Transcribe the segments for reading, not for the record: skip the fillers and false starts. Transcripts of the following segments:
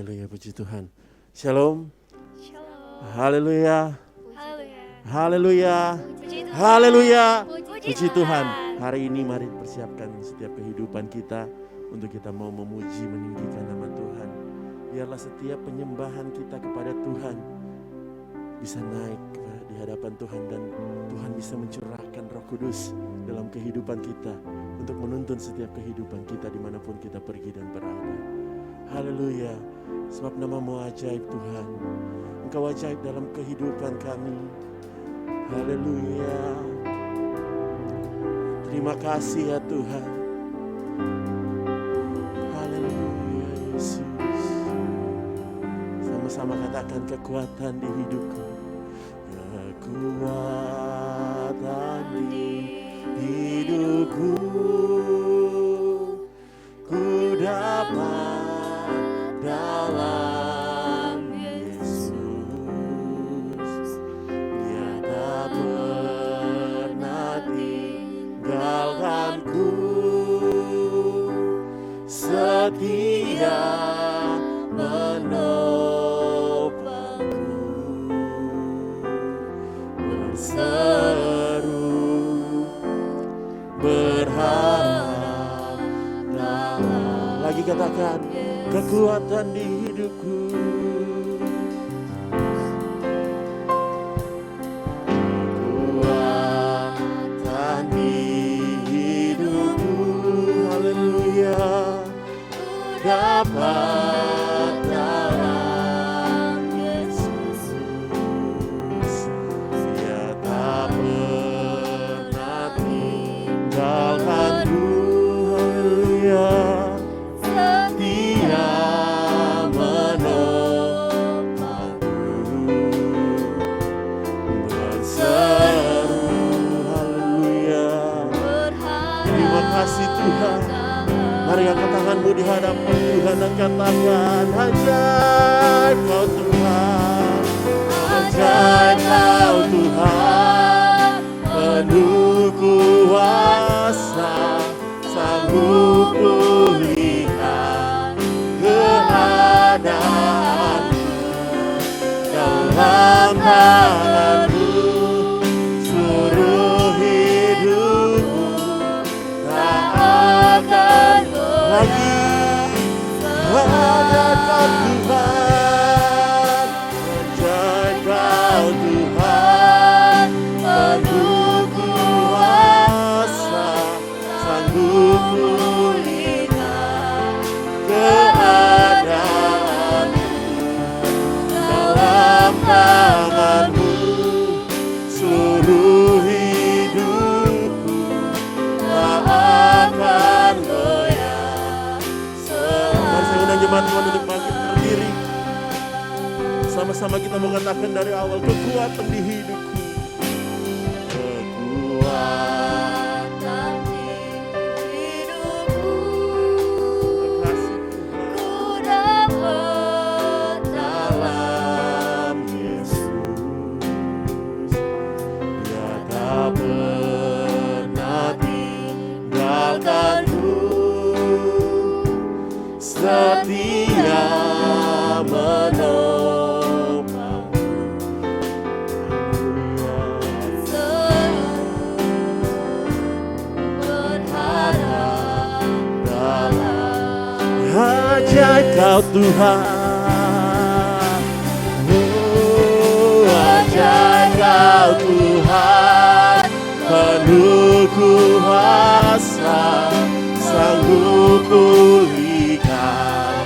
Haleluya, puji Tuhan. Shalom. Shalom. Haleluya. Haleluya. Haleluya. Puji Tuhan. Haleluya. Puji Puji Tuhan. Tuhan. Hari ini mari persiapkan setiap kehidupan kita untuk kita mau memuji meninggikan nama Tuhan. Biarlah setiap penyembahan kita kepada Tuhan bisa naik di hadapan Tuhan, dan Tuhan bisa mencurahkan Roh Kudus dalam kehidupan kita untuk menuntun setiap kehidupan kita dimanapun kita pergi dan berada. Haleluya. Sebab namamu ajaib Tuhan. Engkau ajaib dalam kehidupan kami. Haleluya. Terima kasih ya Tuhan. Haleluya Yesus. Sama-sama katakan kekuatan di hidupku. Kekuatan di hidupku. Ku dapat dalam Yesus. Dia tak pernah tinggalkanku. Setia menopangku. Berseru berharap dalam. Lagi katakan kekuatan di hidupku. Kekuatan di hidupku. Haleluya. Dapat dalam Yesus. Dia tak pernah tinggalkanku. Haleluya. Setia menopangku. Berseru. Haleluya. Terima kasih Tuhan. Mari angkat tanganmu di hadapan Tuhan dan katakan, ajaib kau Tuhan, ajaib kau Tuhan, penuh kuasa, sanggup pulihkan keadaanku, dalam tanganmu seluruh hidupku tak akan lagi. Ajaib kau Tuhan, ajaib kau Tuhan, penuh kuasa, sanggup pulihkan keadaanku, dalam tanganmu seluruh hidupku tak akan goyah. Mari saya undang jemaat Tuhan untuk bangkit berdiri. Sama-sama kita mau katakan dari awal, kekuatan di hidupku. Kekuatan di hidupku. Terima kasih Tuhan. Ku dapat dalam Yesus. Dia tak pernah tinggalkanku. Setia menopangku. Berharap dalam. Ajaib kau Tuhan, oh ajaib kau Tuhan, penuh kuasa, sanggup pulihkan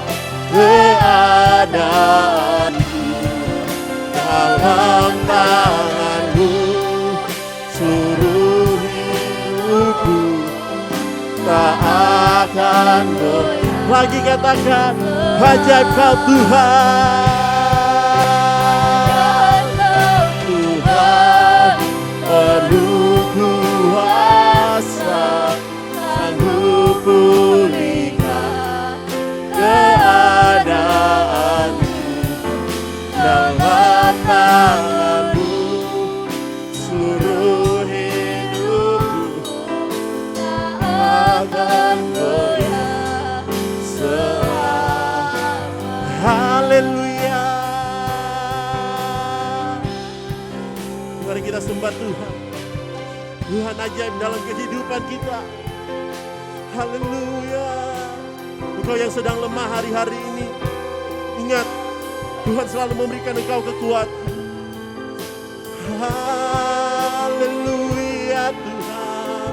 keadaanku, dalam tanganmu seluruh hidupku tak akan goyah. Lagi katakan, ajaib kau Tuhan, Tuhan penuh kuasa, sanggup pulihkan keadaanku, dalam tanganmu seluruh hidupku tak akan goyah. Mari kita sembah Tuhan. Tuhan ajaib dalam kehidupan kita. Haleluya. Engkau yang sedang lemah hari-hari ini, ingat, Tuhan selalu memberikan engkau kekuatan. Haleluya Tuhan.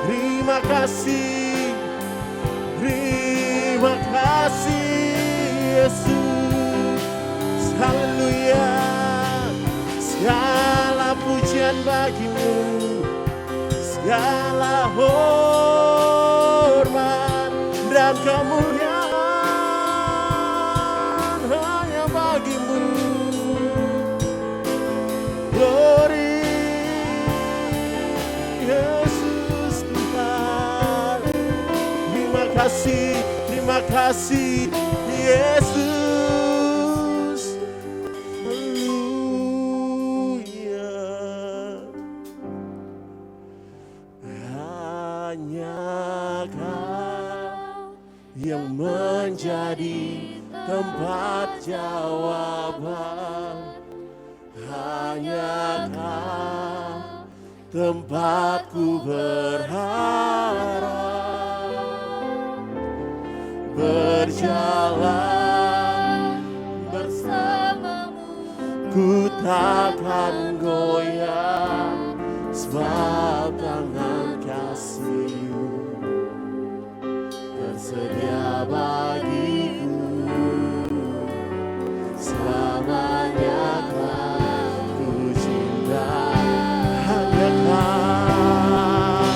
Terima kasih. Terima kasih Yesus. Haleluya. Segala pujian bagimu, segala hormat dan kemuliaan hanya bagimu. Glory Yesus Tuhan. Terima kasih Yesus. Haleluya. Hanya Kau yang menjadi tempat jawaban. Hanya Kau tempatku berharap. Berjalan bersamamu, ku takkan goyah, sebab tangan kasih-Mu tersedia bagiku. Selamanya Ku cinta, hanya Kau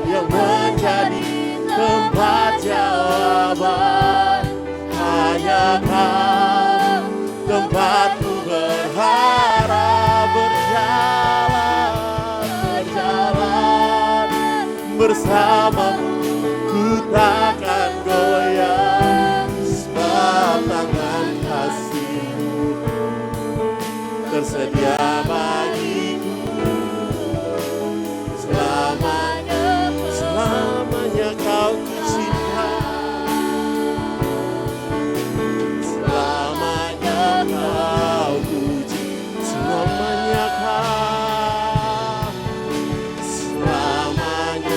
yang menjadi tempat jawaban. Hanya Kau tempatku berharap. Berjalan bersamamu, ku takkan goyah, sebab tangan kasih-Mu tersedia bagiku. Selamanya Kau ku cinta. Selamanya Kau ku cinta. Selamanya Kau. Selamanya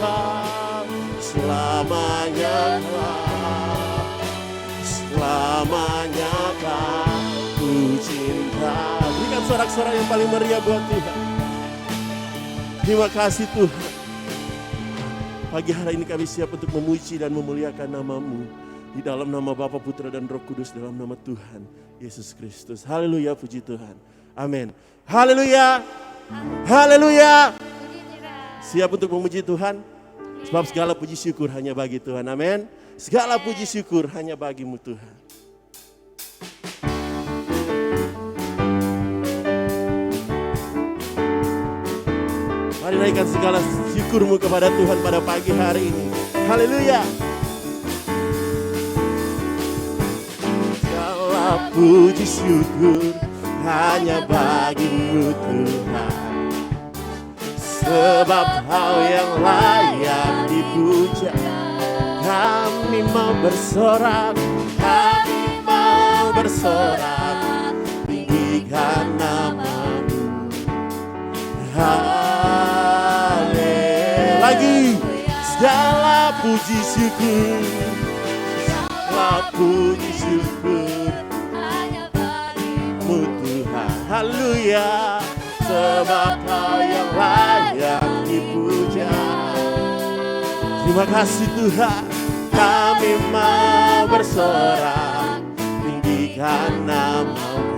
Kau. Selamanya Kau. Selamanya Kau ku cinta. Berikan sorak-sorak yang paling meriah buat Tuhan. Terima kasih Tuhan. Pagi hari ini kami siap untuk memuji dan memuliakan nama-Mu. Di dalam nama Bapa, Putra, dan Roh Kudus, dalam nama Tuhan Yesus Kristus. Haleluya, puji Tuhan. Amin. Haleluya. Haleluya. Siap untuk memuji Tuhan. Sebab segala puji syukur hanya bagi Tuhan. Amin. Segala puji syukur hanya bagi-Mu Tuhan. Mari naikkan segala syukur-Mu kepada Tuhan pada pagi hari ini. Haleluya. Segala puji syukur hanya bagi-Mu Tuhan. Sebab Kau yang layak dipuja. Kami mau bersorak, tinggikan nama-Mu. Lagi segala puji syukur, hanya bagi-Mu Tuhan. Haleluya. Sebab Kau yang layak dipuja. Terima kasih Tuhan. Kami mau bersorak, tinggikan nama-Mu.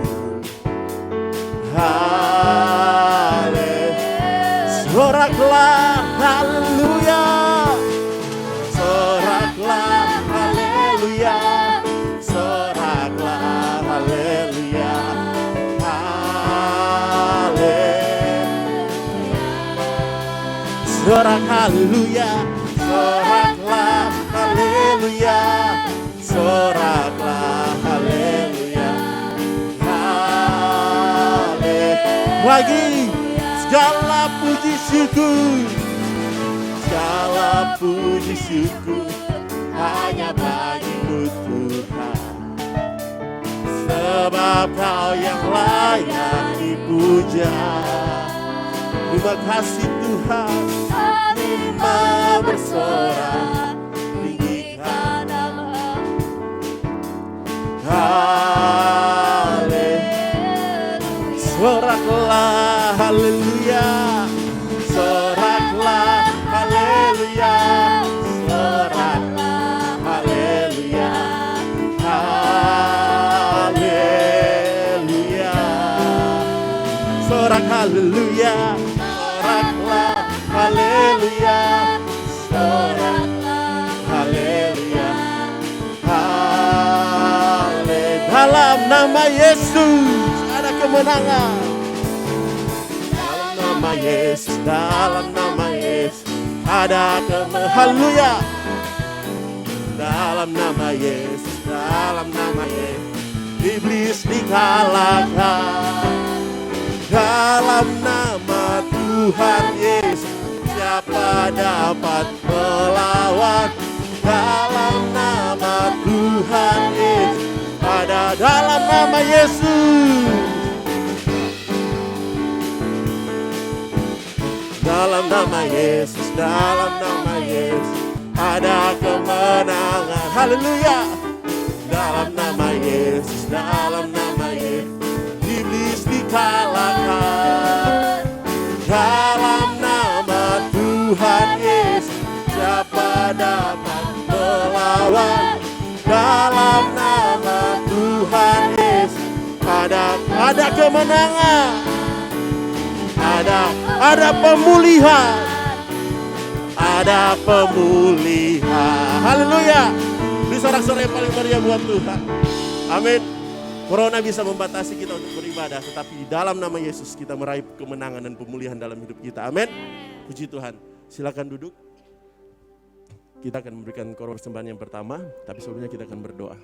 Soraklah, haleluya. Soraklah, haleluya. Soraklah, haleluya. Sorak haleluya. Soraklah, haleluya. Soraklah, haleluya. Lagi segala puji syukur, segala puji syukur hanya bagimu Tuhan. Sebab Kau yang layak dipuja. Terima kasih Tuhan. Kami mau bersorak, tinggikan nama. Haleluya. Soraklah haleluya. Soraklah haleluya. Soraklah haleluya. Haleluya. Sorak haleluya. Soraklah haleluya. Soraklah haleluya. Haleluya. Dalam nama Yesus ada kemenangan. Dalam nama Yesus, dalam nama Yesus ada kemenangan. Haleluya. Dalam nama Yesus, dalam nama Yesus iblis dikalahkan. Dalam nama Tuhan Yesus siapa dapat melawan? Dalam nama Tuhan Yesus, ada dalam nama Yesus. Dalam nama Yesus, dalam nama Yesus ada kemenangan. Haleluya. Dalam nama Yesus, dalam nama Yesus iblis dikalahkan. Dalam nama Tuhan Yesus siapa dapat melawan? Dalam nama Tuhan Yesus ada kemenangan. Ada pemulihan. Ada pemulihan. Haleluya. Beri sorak-sorai yang paling meriah buat Tuhan. Amin. Corona bisa membatasi kita untuk beribadah, tetapi di dalam nama Yesus kita meraih kemenangan dan pemulihan dalam hidup kita. Amin. Puji Tuhan. Silakan duduk. Kita akan memberikan korban persembahan yang pertama, tapi sebelumnya kita akan berdoa.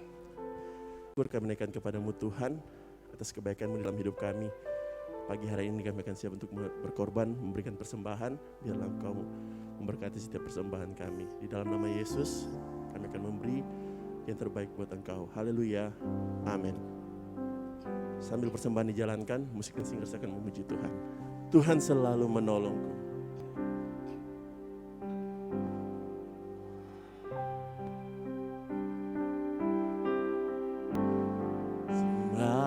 Syukur kami naikkan kepadamu Tuhan atas kebaikan-Mu dalam hidup kami. Pagi hari ini kami akan siap untuk berkorban, memberikan persembahan. Biarlah Engkau memberkati setiap persembahan kami. Di dalam nama Yesus kami akan memberi yang terbaik buat Engkau. Haleluya. Amin. Sambil persembahan dijalankan, musik dan singers akan memuji Tuhan. Tuhan selalu menolongku.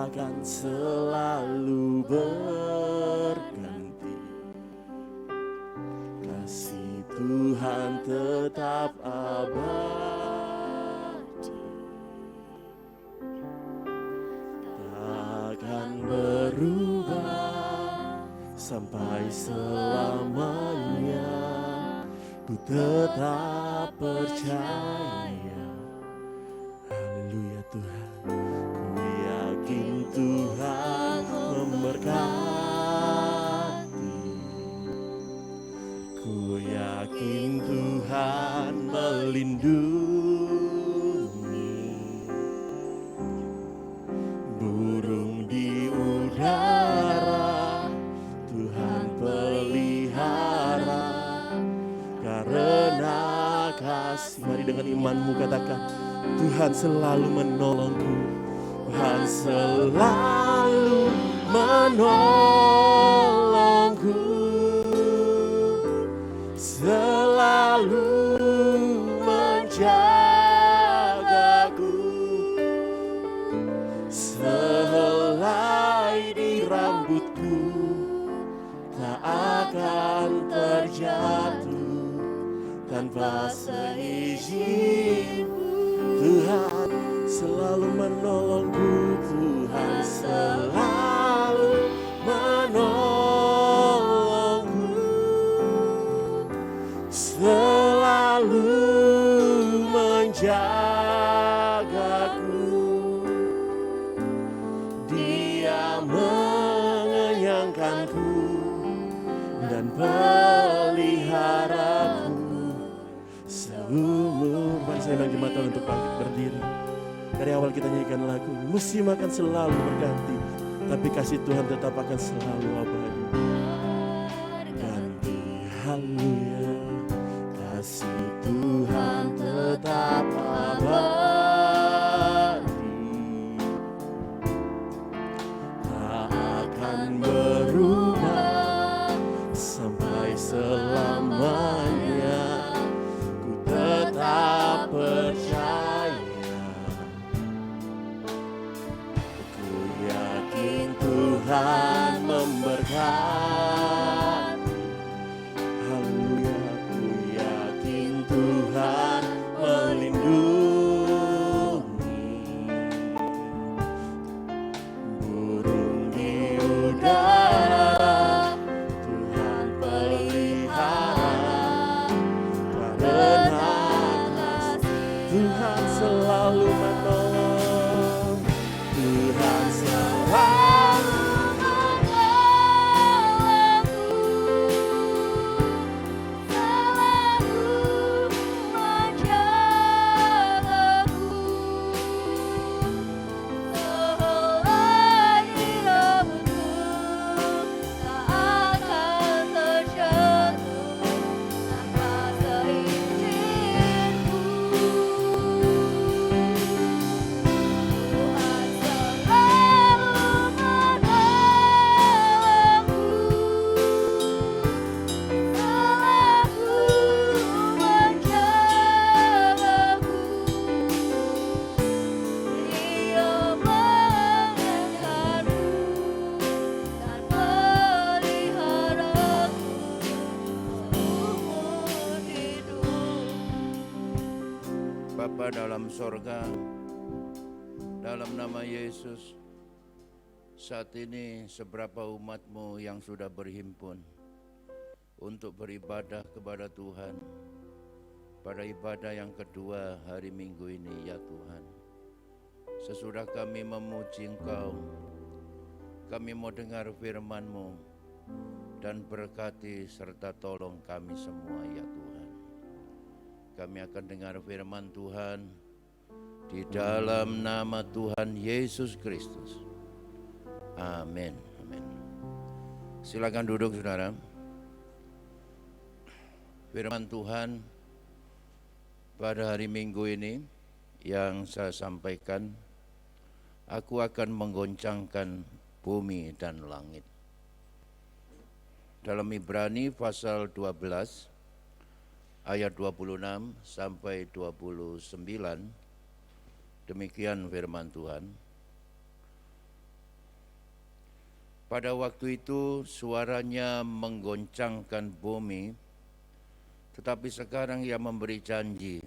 Akan selalu berganti. Kasih Tuhan tetap abadi. Takkan berubah sampai selamanya. Ku tetap percaya. Haleluya Tuhan. Tuhan memberkati. Ku yakin Tuhan melindungi. Burung di udara Tuhan pelihara. Karena kasih, mari dengan imanmu katakan, Tuhan selalu menolongku. Tuhan selalu menolongku, selalu menjagaku, sehelai di rambutku tak akan terjatuh tanpa seizin. Tuhan selalu menolongku, Tuhan selalu menolongku, selalu menjagaku. Dia mengenyangkanku dan peliharaku seumur. Mari saya undang jemaat untuk bangkit berdiri. Dari awal kita nyanyikan lagu, musim akan selalu berganti, tapi kasih Tuhan tetap akan selalu abadi. Ganti, haleluya, kasih Tuhan tetap Tuhan selalu menolong, Tuhan selalu Bapa dalam sorga, dalam nama Yesus, saat ini seberapa umat-Mu yang sudah berhimpun untuk beribadah kepada Tuhan pada ibadah yang kedua hari Minggu ini, ya Tuhan. Sesudah kami memuji Engkau, kami mau dengar firman-Mu dan berkati serta tolong kami semua, ya Tuhan. Kami akan dengar firman Tuhan di dalam nama Tuhan Yesus Kristus. Amin. Amin. Silakan duduk, saudara. Firman Tuhan pada hari Minggu ini yang saya sampaikan, aku akan menggoncangkan bumi dan langit. Dalam Ibrani pasal 12 ayat 26 sampai 29, demikian firman Tuhan. Pada waktu itu suaranya menggoncangkan bumi, tetapi sekarang ia memberi janji,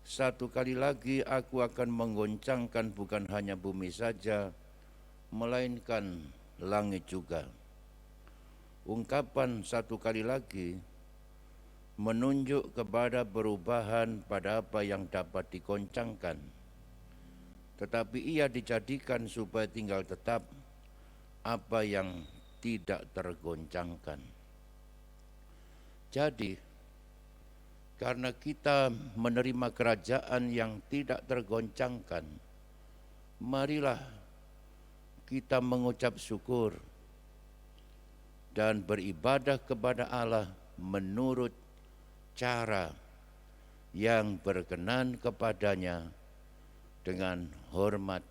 satu kali lagi aku akan menggoncangkan bukan hanya bumi saja, melainkan langit juga. Ungkapan satu kali lagi menunjuk kepada perubahan pada apa yang dapat digoncangkan, tetapi ia dijadikan supaya tinggal tetap apa yang tidak tergoncangkan. Jadi, karena kita menerima kerajaan yang tidak tergoncangkan, marilah kita mengucap syukur dan beribadah kepada Allah menurut cara yang berkenan kepadanya dengan hormat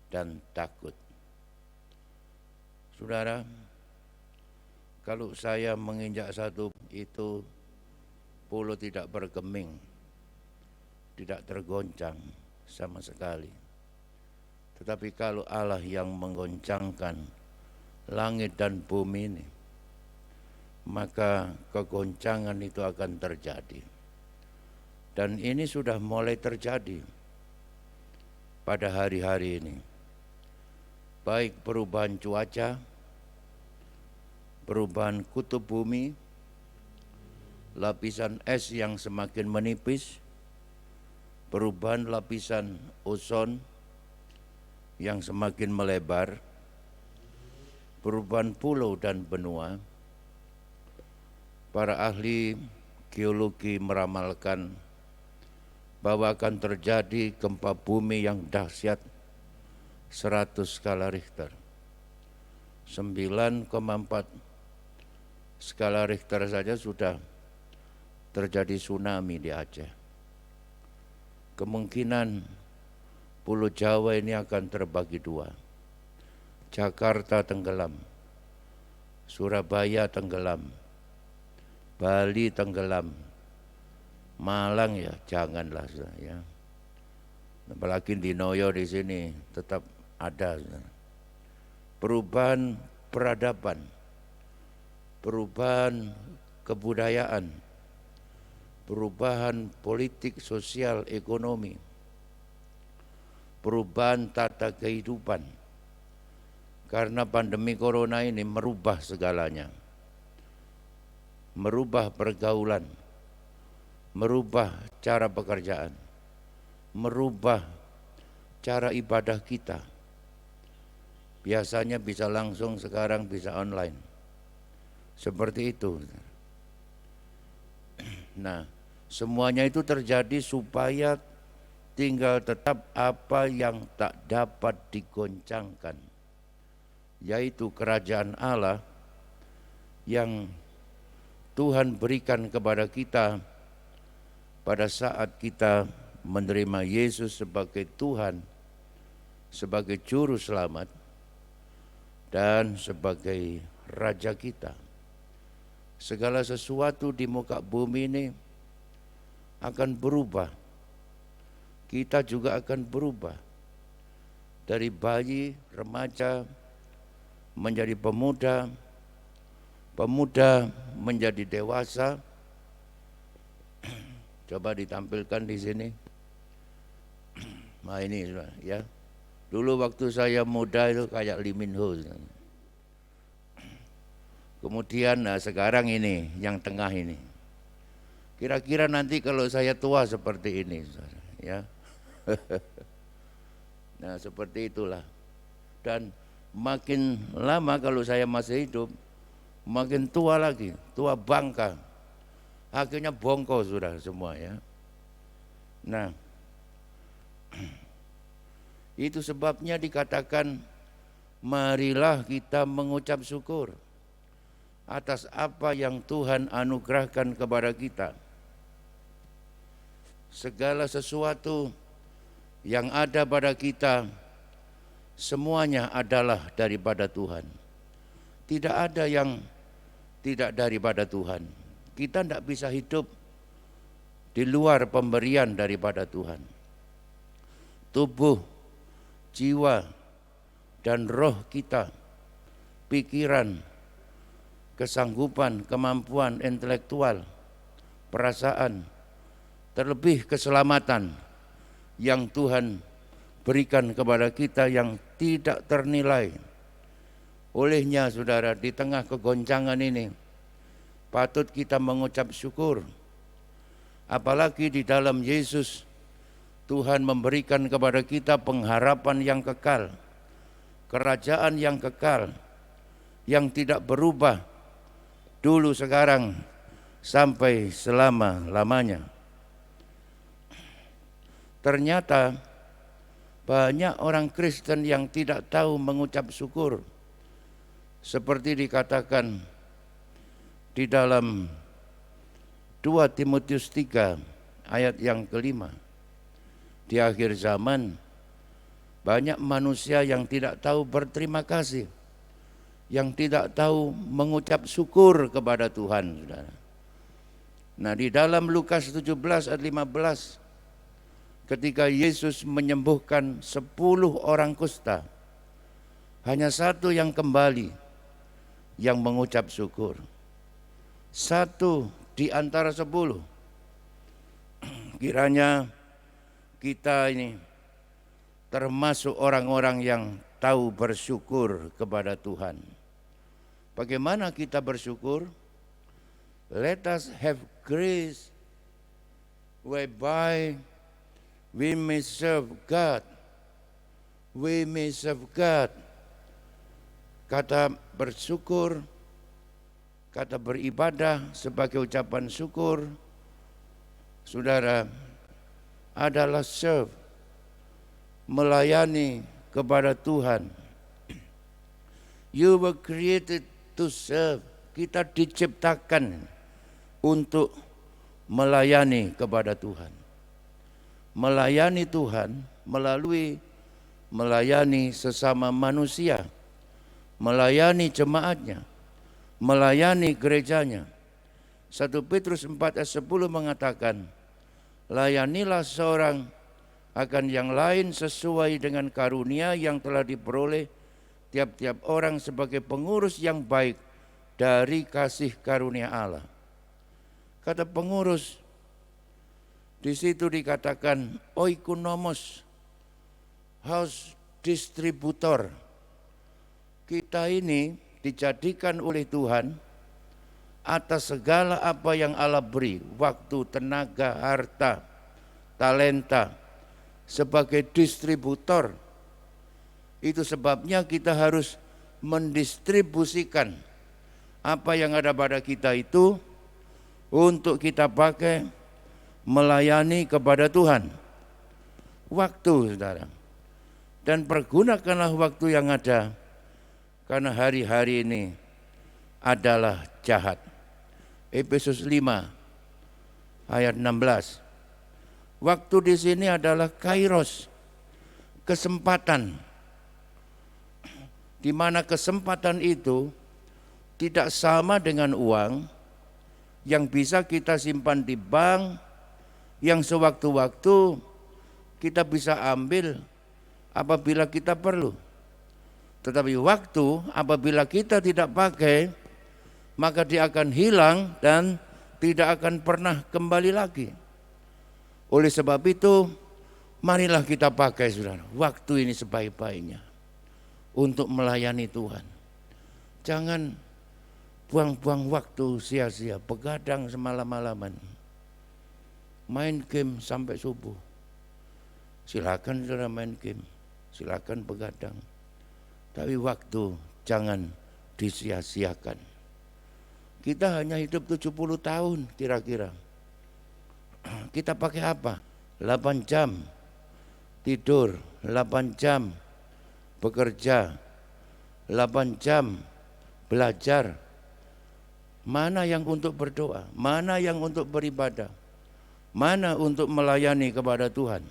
dan takut. Saudara, kalau saya menginjak satu itu, pulau tidak bergeming, tidak tergoncang sama sekali. Tetapi kalau Allah yang menggoncangkan langit dan bumi ini, maka kegoncangan itu akan terjadi. Dan ini sudah mulai terjadi pada hari-hari ini. Baik perubahan cuaca, perubahan kutub bumi, lapisan es yang semakin menipis, perubahan lapisan ozon yang semakin melebar, perubahan pulau dan benua. Para ahli geologi meramalkan bahwa akan terjadi gempa bumi yang dahsyat 100 skala Richter. 9,4 skala Richter saja sudah terjadi tsunami di Aceh. Kemungkinan Pulau Jawa ini akan terbagi dua. Jakarta tenggelam, Surabaya tenggelam, Bali tenggelam, Malang ya janganlah ya. Apalagi di Noyo di sini tetap ada. Perubahan peradaban, perubahan kebudayaan, perubahan politik, sosial, ekonomi, perubahan tata kehidupan. Karena pandemi corona ini merubah segalanya. Merubah pergaulan, merubah cara pekerjaan, merubah cara ibadah kita. Biasanya bisa langsung, sekarang bisa online. Seperti itu. Nah, semuanya itu terjadi supaya tinggal tetap apa yang tak dapat digoncangkan, yaitu kerajaan Allah yang Tuhan berikan kepada kita pada saat kita menerima Yesus sebagai Tuhan, sebagai juru selamat, dan sebagai Raja kita. Segala sesuatu di muka bumi ini akan berubah. Kita juga akan berubah. Dari bayi, remaja, menjadi pemuda, pemuda menjadi dewasa. Coba ditampilkan di sini. Nah ini ya. Dulu waktu saya muda itu kayak Lee Min Ho. Kemudian sekarang ini yang tengah ini. Kira-kira nanti kalau saya tua seperti ini, ya. Nah seperti itulah. Dan makin lama kalau saya masih hidup, makin tua lagi, tua bangka. Akhirnya bongkok sudah semua ya. Nah, itu sebabnya dikatakan marilah kita mengucap syukur atas apa yang Tuhan anugerahkan kepada kita. Segala sesuatu yang ada pada kita semuanya adalah daripada Tuhan. Tidak ada yang tidak daripada Tuhan. Kita tidak bisa hidup di luar pemberian daripada Tuhan. Tubuh, jiwa, dan roh kita, pikiran, kesanggupan, kemampuan intelektual, perasaan, terlebih keselamatan yang Tuhan berikan kepada kita yang tidak ternilai. Olehnya saudara, di tengah kegoncangan ini patut kita mengucap syukur. Apalagi di dalam Yesus Tuhan memberikan kepada kita pengharapan yang kekal, kerajaan yang kekal, yang tidak berubah dulu, sekarang, sampai selama-lamanya. Ternyata banyak orang Kristen yang tidak tahu mengucap syukur. Seperti dikatakan di dalam 2 Timotius 3 ayat yang kelima. Di akhir zaman banyak manusia yang tidak tahu berterima kasih, yang tidak tahu mengucap syukur kepada Tuhan, saudara. Nah, di dalam Lukas 17 ayat 15, ketika Yesus menyembuhkan 10 orang kusta, hanya satu yang kembali, yang mengucap syukur. Satu di antara 10. Kiranya kita ini termasuk orang-orang yang tahu bersyukur kepada Tuhan. Bagaimana kita bersyukur? Let us have grace whereby we may serve God. We may serve God. Kata bersyukur, kata beribadah sebagai ucapan syukur, saudara, adalah serve, melayani kepada Tuhan. You were created to serve. Kita diciptakan untuk melayani kepada Tuhan. Melayani Tuhan melalui melayani sesama manusia, melayani jemaatnya, melayani gerejanya. 1 Petrus 4 ayat 10 mengatakan, layanilah seorang akan yang lain sesuai dengan karunia yang telah diperoleh tiap-tiap orang sebagai pengurus yang baik dari kasih karunia Allah. Kata pengurus, di situ dikatakan oikonomos, house distributor. Kita ini dijadikan oleh Tuhan atas segala apa yang Allah beri, waktu, tenaga, harta, talenta, sebagai distributor. Itu sebabnya kita harus mendistribusikan apa yang ada pada kita itu untuk kita pakai melayani kepada Tuhan. Waktu, saudara. Dan pergunakanlah waktu yang ada, karena hari-hari ini adalah jahat. Efesus 5 ayat 16. Waktu di sini adalah kairos, kesempatan. Di mana kesempatan itu tidak sama dengan uang yang bisa kita simpan di bank, yang sewaktu-waktu kita bisa ambil apabila kita perlu. Tetapi waktu apabila kita tidak pakai, maka dia akan hilang dan tidak akan pernah kembali lagi. Oleh sebab itu, marilah kita pakai, saudara, waktu ini sebaik-baiknya untuk melayani Tuhan. Jangan buang-buang waktu sia-sia, begadang semalam-malaman, main game sampai subuh. Silakan saudara main game, silakan begadang. Tapi waktu jangan disia-siakan. Kita hanya hidup 70 tahun kira-kira. Kita pakai apa? 8 jam tidur, 8 jam bekerja, 8 jam belajar. Mana yang untuk berdoa? Mana yang untuk beribadah? Mana untuk melayani kepada Tuhan?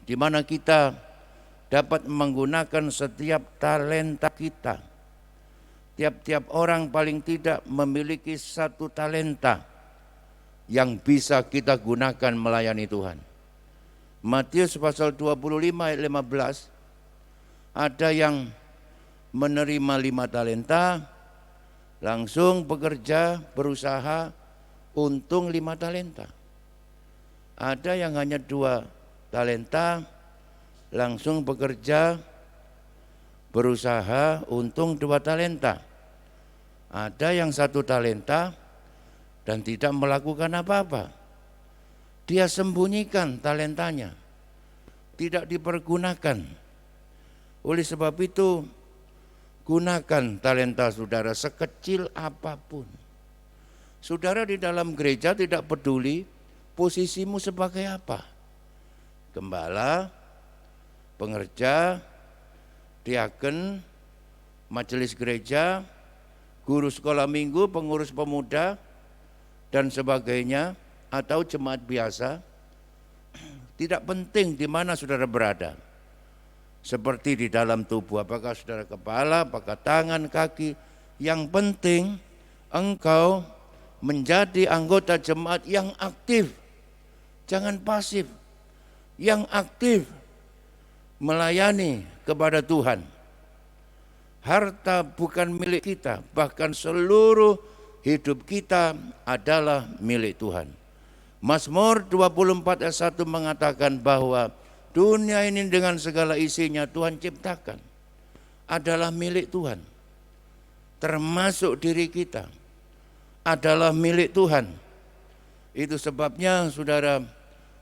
Di mana kita dapat menggunakan setiap talenta kita. Tiap-tiap orang paling tidak memiliki satu talenta yang bisa kita gunakan melayani Tuhan. Matius pasal 25 ayat 15, ada yang menerima 5 talenta, langsung bekerja, berusaha, untung 5 talenta. Ada yang hanya 2 talenta, langsung bekerja, berusaha, untung 2 talenta. Ada yang 1 talenta dan tidak melakukan apa-apa. Dia sembunyikan talentanya, tidak dipergunakan. Oleh sebab itu, gunakan talenta saudara sekecil apapun. Saudara di dalam gereja tidak peduli posisimu sebagai apa. Gembala, pengerja, diaken, majelis gereja, guru sekolah minggu, pengurus pemuda, dan sebagainya, atau jemaat biasa. Tidak penting di mana saudara berada. Seperti di dalam tubuh, apakah saudara kepala, apakah tangan, kaki. Yang penting engkau menjadi anggota jemaat yang aktif. Jangan pasif. Yang aktif melayani kepada Tuhan. Harta bukan milik kita, bahkan seluruh hidup kita adalah milik Tuhan. Mazmur 24 ayat 1 mengatakan bahwa dunia ini dengan segala isinya Tuhan ciptakan adalah milik Tuhan. Termasuk diri kita adalah milik Tuhan. Itu sebabnya saudara,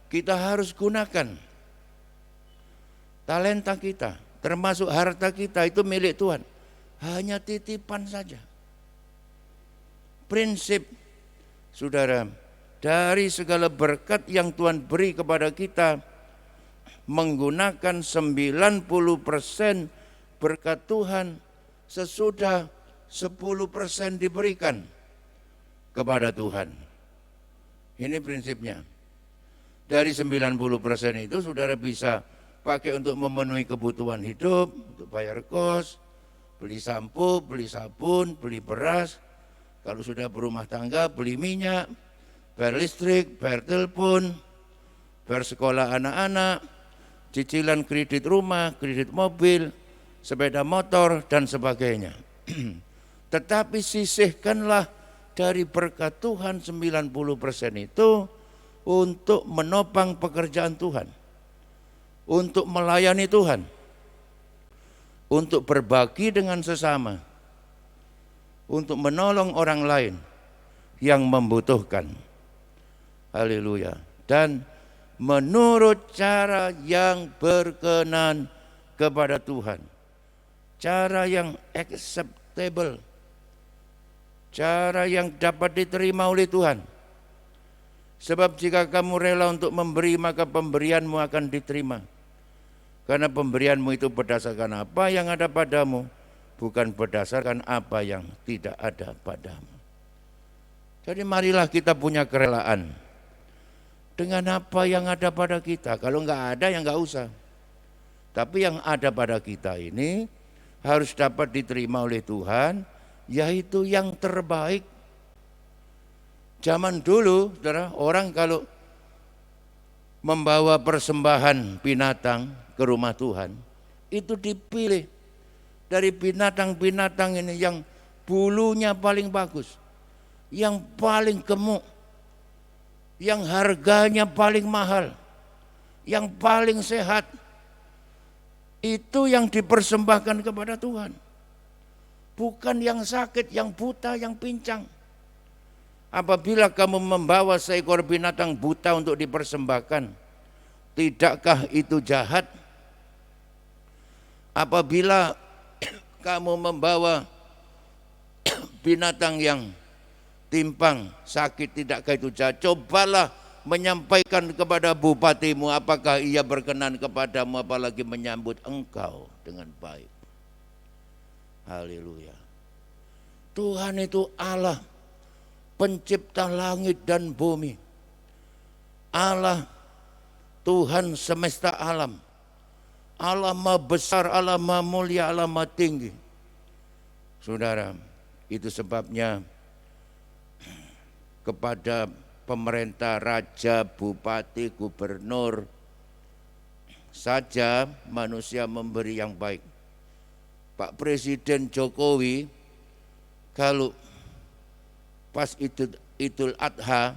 kita harus gunakan talenta kita, termasuk harta kita, itu milik Tuhan. Hanya titipan saja. Prinsip saudara, dari segala berkat yang Tuhan beri kepada kita, menggunakan 90% berkat Tuhan sesudah 10% diberikan kepada Tuhan. Ini prinsipnya. Dari 90% itu saudara bisa pakai untuk memenuhi kebutuhan hidup, untuk bayar kos, beli sampo, beli sabun, beli beras. Kalau sudah berumah tangga, beli minyak, bayar listrik, bayar telepon, bayar sekolah anak-anak, cicilan kredit rumah, kredit mobil, sepeda motor, dan sebagainya. Tetapi sisihkanlah dari berkat Tuhan 90% itu untuk menopang pekerjaan Tuhan, untuk melayani Tuhan, untuk berbagi dengan sesama, untuk menolong orang lain yang membutuhkan. Haleluya. Dan menurut cara yang berkenan kepada Tuhan. Cara yang acceptable. Cara yang dapat diterima oleh Tuhan. Sebab jika kamu rela untuk memberi, maka pemberianmu akan diterima. Karena pemberianmu itu berdasarkan apa yang ada padamu, bukan berdasarkan apa yang tidak ada padamu. Jadi marilah kita punya kerelaan dengan apa yang ada pada kita. Kalau enggak ada, ya enggak usah. Tapi yang ada pada kita ini harus dapat diterima oleh Tuhan, yaitu yang terbaik. Zaman dulu, saudara, orang kalau membawa persembahan binatang ke rumah Tuhan, itu dipilih dari binatang-binatang ini yang bulunya paling bagus, yang paling gemuk, yang harganya paling mahal, yang paling sehat. Itu yang dipersembahkan kepada Tuhan. Bukan yang sakit, yang buta, yang pincang. Apabila kamu membawa seekor binatang buta untuk dipersembahkan, tidakkah itu jahat? Apabila kamu membawa binatang yang timpang, sakit, tidakkah itu jahat? Cobalah menyampaikan kepada bupatimu, apakah ia berkenan kepadamu, apalagi menyambut engkau dengan baik. Haleluya. Tuhan itu Allah, pencipta langit dan bumi. Allah, Tuhan semesta alam. Allah Maha besar, Allah Maha mulia, Allah Maha tinggi. Saudara, itu sebabnya kepada pemerintah, raja, bupati, gubernur saja manusia memberi yang baik. Pak Presiden Jokowi kalau pas Idul Adha,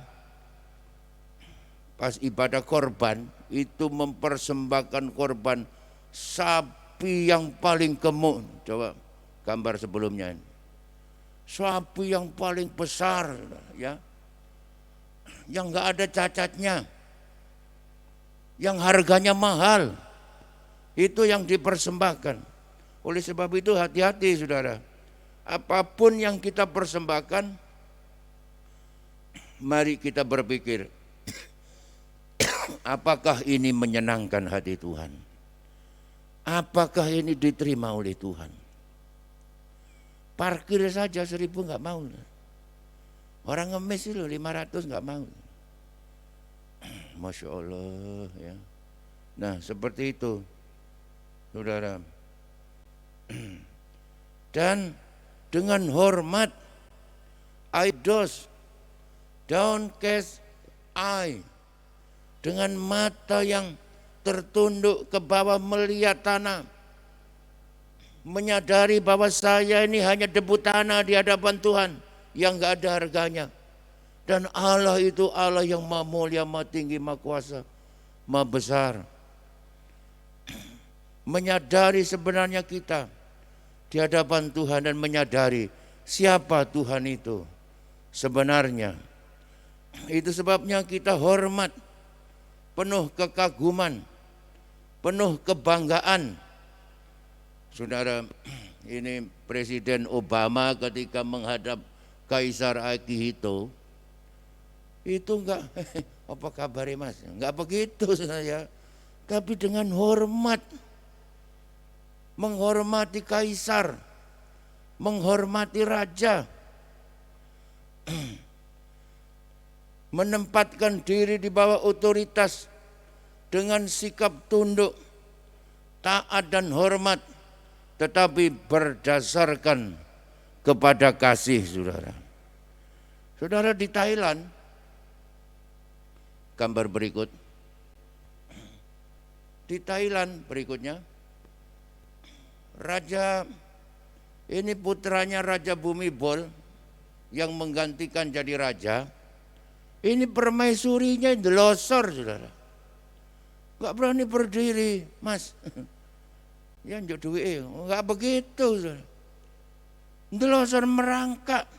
pas ibadah korban, itu mempersembahkan korban sapi yang paling gemuk. Coba gambar sebelumnya ini. Sapi yang paling besar, ya, yang enggak ada cacatnya, yang harganya mahal, itu yang dipersembahkan. Oleh sebab itu hati-hati saudara, apapun yang kita persembahkan, mari kita berpikir, apakah ini menyenangkan hati Tuhan? Apakah ini diterima oleh Tuhan? Parkir saja 1.000 enggak mau. Orang ngemis itu 500 enggak mau. Masya Allah ya. Nah seperti itu saudara. Dan dengan hormat, aidos, downcast eye, dengan mata yang tertunduk ke bawah melihat tanah, menyadari bahwa saya ini hanya debu tanah di hadapan Tuhan yang enggak ada harganya. Dan Allah itu Allah yang maha mulia, maha tinggi, maha kuasa, maha besar. Menyadari sebenarnya kita di hadapan Tuhan dan menyadari siapa Tuhan itu sebenarnya. Itu sebabnya kita hormat, penuh kekaguman, penuh kebanggaan. Saudara, ini Presiden Obama ketika menghadap Kaisar Akihito, itu enggak, apa kabar Mas? Enggak begitu saya, tapi dengan hormat, menghormati Kaisar, menghormati Raja, menempatkan diri di bawah otoritas dengan sikap tunduk, taat dan hormat, tetapi berdasarkan kepada kasih, saudara. Saudara, di Thailand, gambar berikut. Di Thailand berikutnya, raja ini putranya Raja Bhumibol yang menggantikan jadi raja. Ini permaisurinya delosor, saudara. Enggak berani berdiri, Mas. Ya njuk duwike, enggak begitu, saudara. ndelosor merangkak.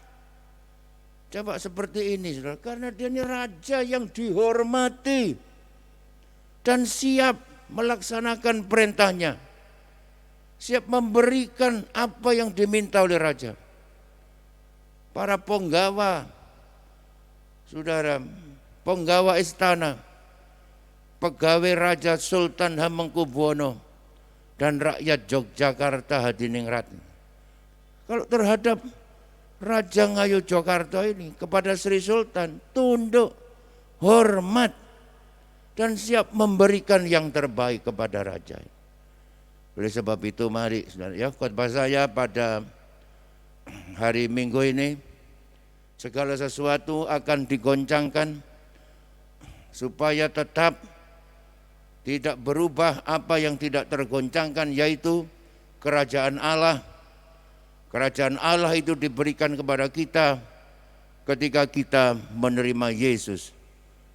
Coba seperti ini, saudara. Karena dia ini raja yang dihormati dan siap melaksanakan perintahnya. Siap memberikan apa yang diminta oleh raja. Para penggawa, saudara, penggawa istana, pegawai Raja Sultan Hamengkubuwono dan rakyat Yogyakarta hadiningrat. Kalau terhadap Raja Ngayogyakarta ini kepada Sri Sultan tunduk, hormat, dan siap memberikan yang terbaik kepada raja. Oleh sebab itu mari saudara, ya, khotbah saya pada hari Minggu ini, segala sesuatu akan digoncangkan supaya tetap tidak berubah apa yang tidak tergoncangkan, yaitu kerajaan Allah. Kerajaan Allah itu diberikan kepada kita ketika kita menerima Yesus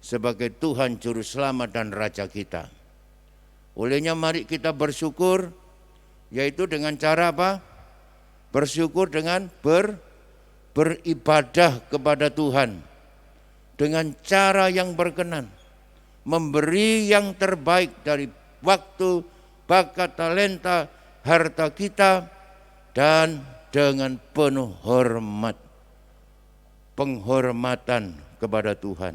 sebagai Tuhan Juru Selamat dan Raja kita. Olehnya mari kita bersyukur, yaitu dengan cara apa? Bersyukur dengan beribadah kepada Tuhan dengan cara yang berkenan, memberi yang terbaik dari waktu, bakat, talenta, harta kita, dan dengan penuh hormat, penghormatan kepada Tuhan.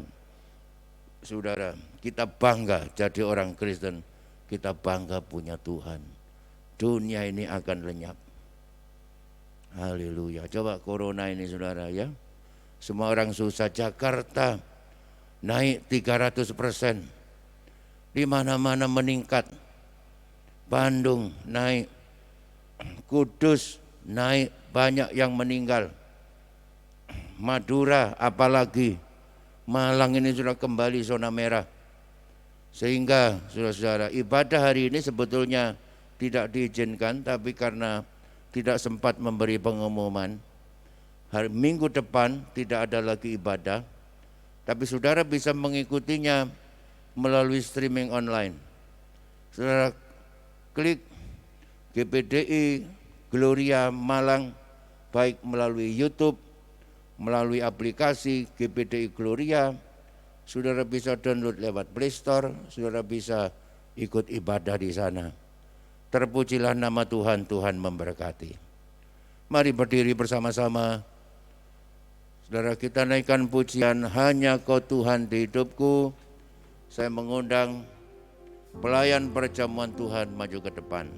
Saudara, kita bangga jadi orang Kristen, kita bangga punya Tuhan. Dunia ini akan lenyap. Haleluya. Coba corona ini saudara, ya. Semua orang susah. Jakarta naik 300%. Di mana-mana meningkat. Bandung naik. Kudus naik, banyak yang meninggal. Madura apalagi. Malang ini sudah kembali zona merah. Sehingga saudara-saudara, ibadah hari ini sebetulnya tidak diizinkan, tapi karena tidak sempat memberi pengumuman, hari Minggu depan tidak ada lagi ibadah, tapi saudara bisa mengikutinya melalui streaming online. Saudara klik GPDI Gloria Malang, baik melalui YouTube, melalui aplikasi GPDI Gloria, saudara bisa download lewat Play Store, saudara bisa ikut ibadah di sana. Terpujilah nama Tuhan, Tuhan memberkati. Mari berdiri bersama-sama. Saudara, kita naikkan pujian Hanya Kau Tuhan di hidupku. Saya mengundang pelayan perjamuan Tuhan maju ke depan.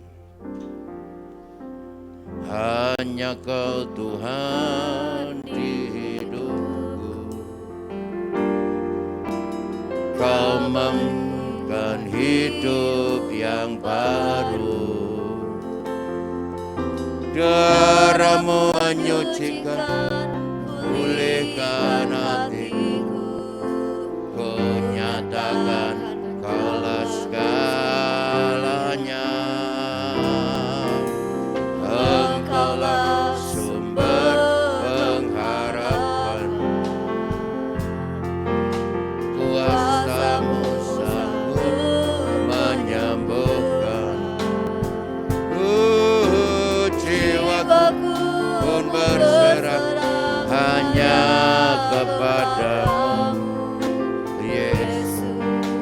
Hanya Kau Tuhan di hidupku. Kau memberikan hidup yang baru. Darah-Mu menyucikan, pulihkan hatiku. Ku nyatakan Kaulah segalanya. Engkaulah sumber pengharapan. Kuasa-Mu sanggup menyembuhkan. Jiwaku pun berserah hanya kepadamu, Yesus,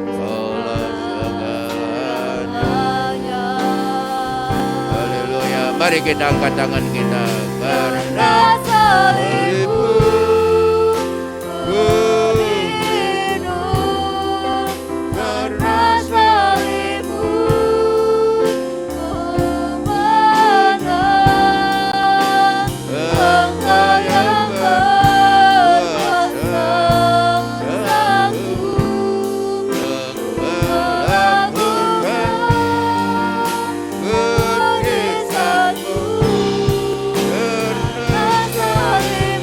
Kaulah segalanya. Haleluya. Mari kita angkat tangan kita karena salibmu. Karena salibmu menang. Engkau yang berkuasa sanggup melakukan mujizat-Mu. Karena salibmu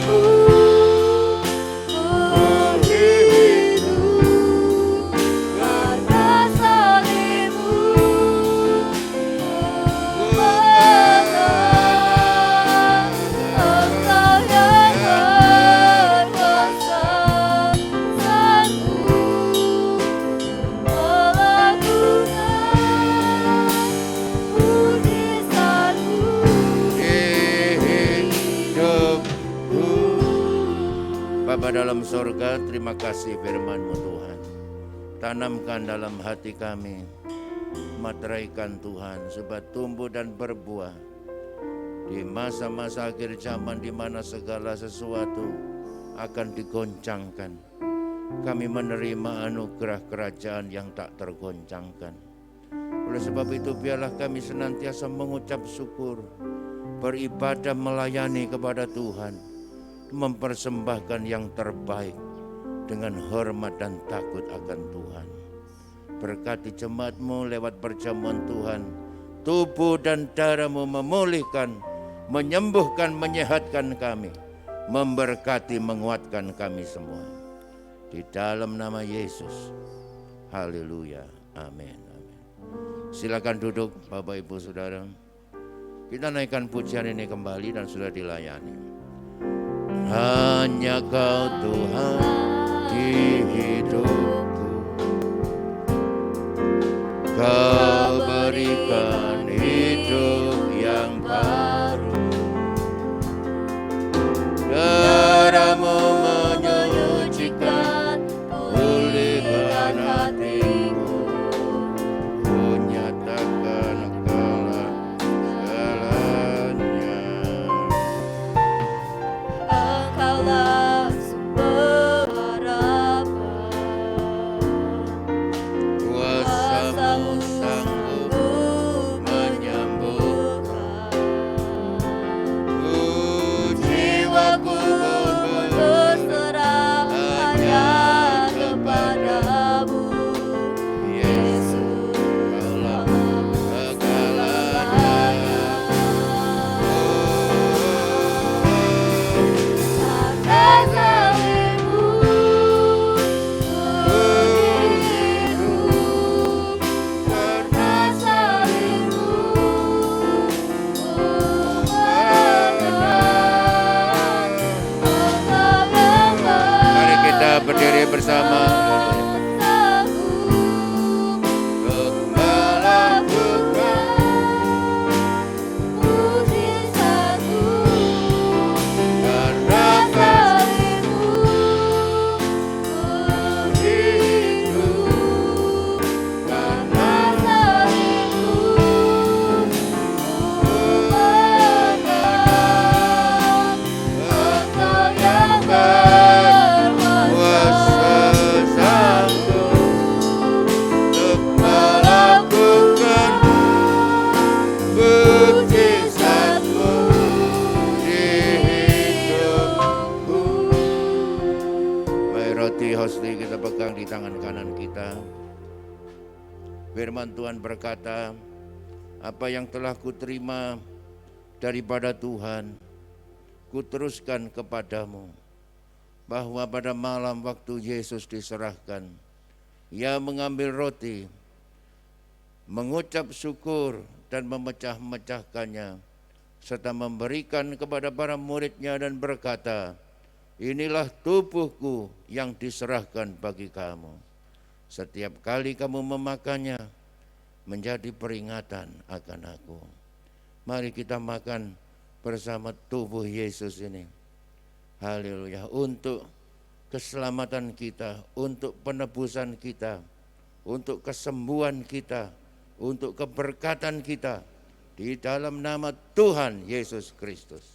dalam sorga, terima kasih firman-Mu Tuhan. Tanamkan dalam hati kami, materaikan Tuhan supaya tumbuh dan berbuah di masa-masa akhir zaman di mana segala sesuatu akan digoncangkan. Kami menerima anugerah kerajaan yang tak tergoncangkan. Oleh sebab itu biarlah kami senantiasa mengucap syukur, beribadah melayani kepada Tuhan, mempersembahkan yang terbaik dengan hormat dan takut akan Tuhan. Berkati jemaat-Mu lewat perjamuan Tuhan, tubuh dan darah-Mu memulihkan, menyembuhkan, menyehatkan kami, memberkati, menguatkan kami semua. Di dalam nama Yesus, haleluya, amin. Silakan duduk Bapak Ibu Saudara. Kita naikkan pujian ini kembali dan sudah dilayani. Hanya Kau Tuhan di hidupku, Kau berikan hidup yang baru. Darah-Mu menyucikan, pulihkan hatiku. Ku nyatakan Engkaulah segalanya. Engkaulah sumber harapan, Kuasa-Mu sanggup menyembuhkan. Jiwaku pun berserah hanya kepadamu, Yesus. Engkaulah segalanya. Atas salibmu ku hidup, karena salibmu ku menang. Engkau yang Mari kita berdiri bersama untuk melakukan mujizatmu, karena salibmu ku hidup, karena salibmu ku menang. Engkau yang kuasa sanggup untuk melakukan mujizat-Mu di hidupku. Baik, roti hosti kita pegang di tangan kanan kita. Firman Tuhan berkata, apa yang telah kuterima daripada Tuhan, kuteruskan kepadamu. Bahwa pada malam waktu Yesus diserahkan, Ia mengambil roti, mengucap syukur dan memecah-mecahkannya, serta memberikan kepada para murid-Nya dan berkata, inilah tubuhku yang diserahkan bagi kamu. Setiap kali kamu memakannya, menjadi peringatan akan aku. Mari kita makan bersama tubuh Yesus ini. Haleluya, untuk keselamatan kita, untuk penebusan kita, untuk kesembuhan kita, untuk keberkatan kita, di dalam nama Tuhan Yesus Kristus.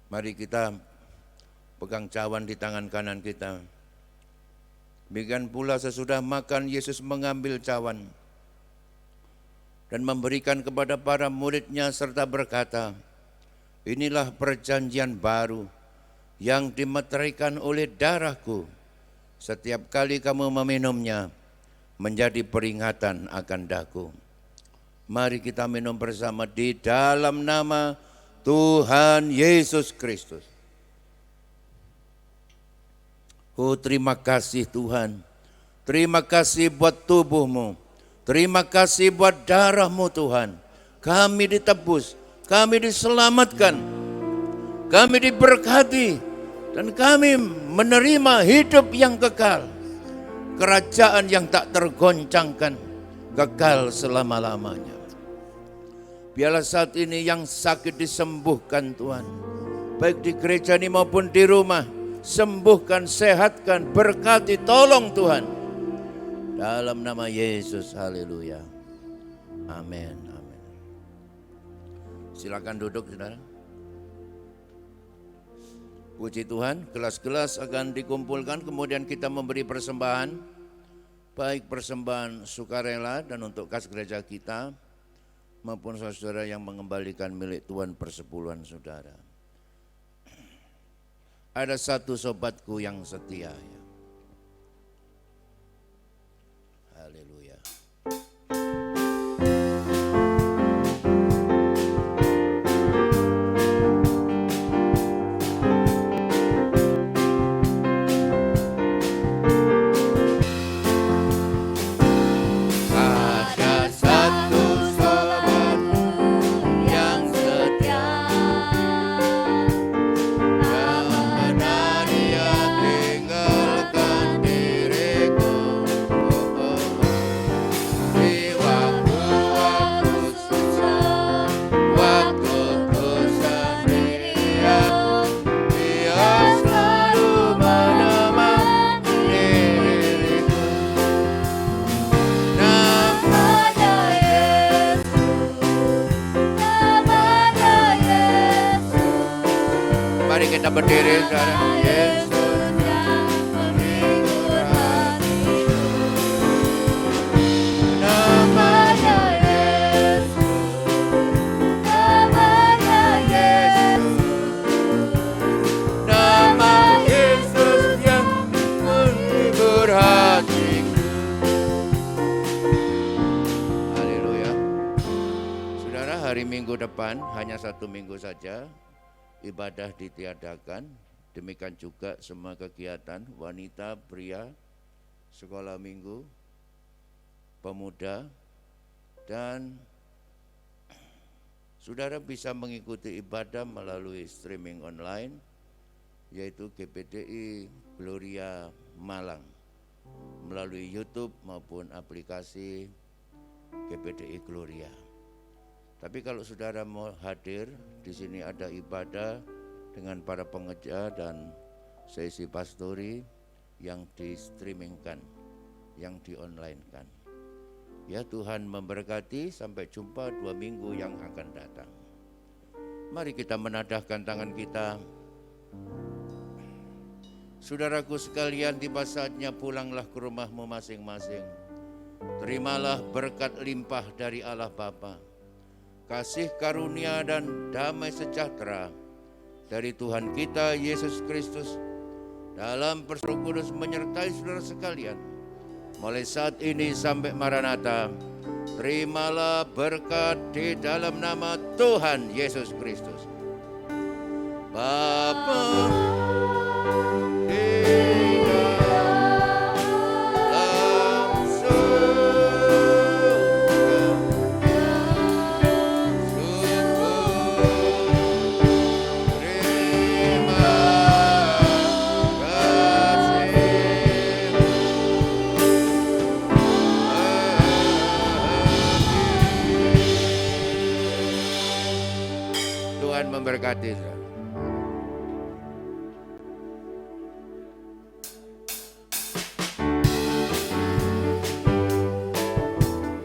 Mari kita pegang cawan di tangan kanan kita. Demikian pula sesudah makan Yesus mengambil cawan dan memberikan kepada para murid-Nya serta berkata, inilah perjanjian baru yang dimeteraikan oleh darahku. Setiap kali kamu meminumnya, menjadi peringatan akan daku. Mari kita minum bersama di dalam nama Tuhan Yesus Kristus. Oh, terima kasih Tuhan. Terima kasih buat tubuh-Mu. Terima kasih buat darah-Mu Tuhan. Kami ditebus, kami diselamatkan, kami diberkati, dan kami menerima hidup yang kekal. Kerajaan yang tak tergoncangkan, kekal selama-lamanya. Biarlah saat ini yang sakit disembuhkan Tuhan. Baik di gereja ini maupun di rumah. Sembuhkan, sehatkan, berkati, tolong Tuhan. Dalam nama Yesus, haleluya. Amin, amin. Silakan duduk saudara. Puji Tuhan, gelas-gelas akan dikumpulkan, kemudian kita memberi persembahan. Baik persembahan sukarela dan untuk kas gereja kita, maupun saudara yang mengembalikan milik Tuhan persepuluhan saudara. Ada satu sobatku yang setia. Ya. Haleluya. Ada satu sobatku yang setia. Mari kita berdiri saudara. Yesus yang menghibur hatiku. Namanya Yesus. Namanya Yesus. Nama Yesus yang menghibur hatiku. Haleluya. Saudara, hari Minggu depan hanya 1 minggu saja ibadah ditiadakan, demikian juga semua kegiatan wanita, pria, sekolah minggu, pemuda, dan saudara bisa mengikuti ibadah melalui streaming online, yaitu GPDI Gloria Malang, melalui YouTube maupun aplikasi GPDI Gloria. Tapi kalau saudara mau hadir, di sini ada ibadah dengan para pengeja dan sesi pastori yang di-streamingkan, yang di-online-kan. Ya, Tuhan memberkati, sampai jumpa 2 minggu yang akan datang. Mari kita menadahkan tangan kita. Saudaraku sekalian, tiba saatnya pulanglah ke rumahmu masing-masing. Terimalah berkat limpah dari Allah Bapa, kasih karunia dan damai sejahtera dari Tuhan kita Yesus Kristus dalam Roh Kudus menyertai saudara sekalian. Mulai saat ini sampai Maranatha, terimalah berkat di dalam nama Tuhan Yesus Kristus. Bapa memberkati.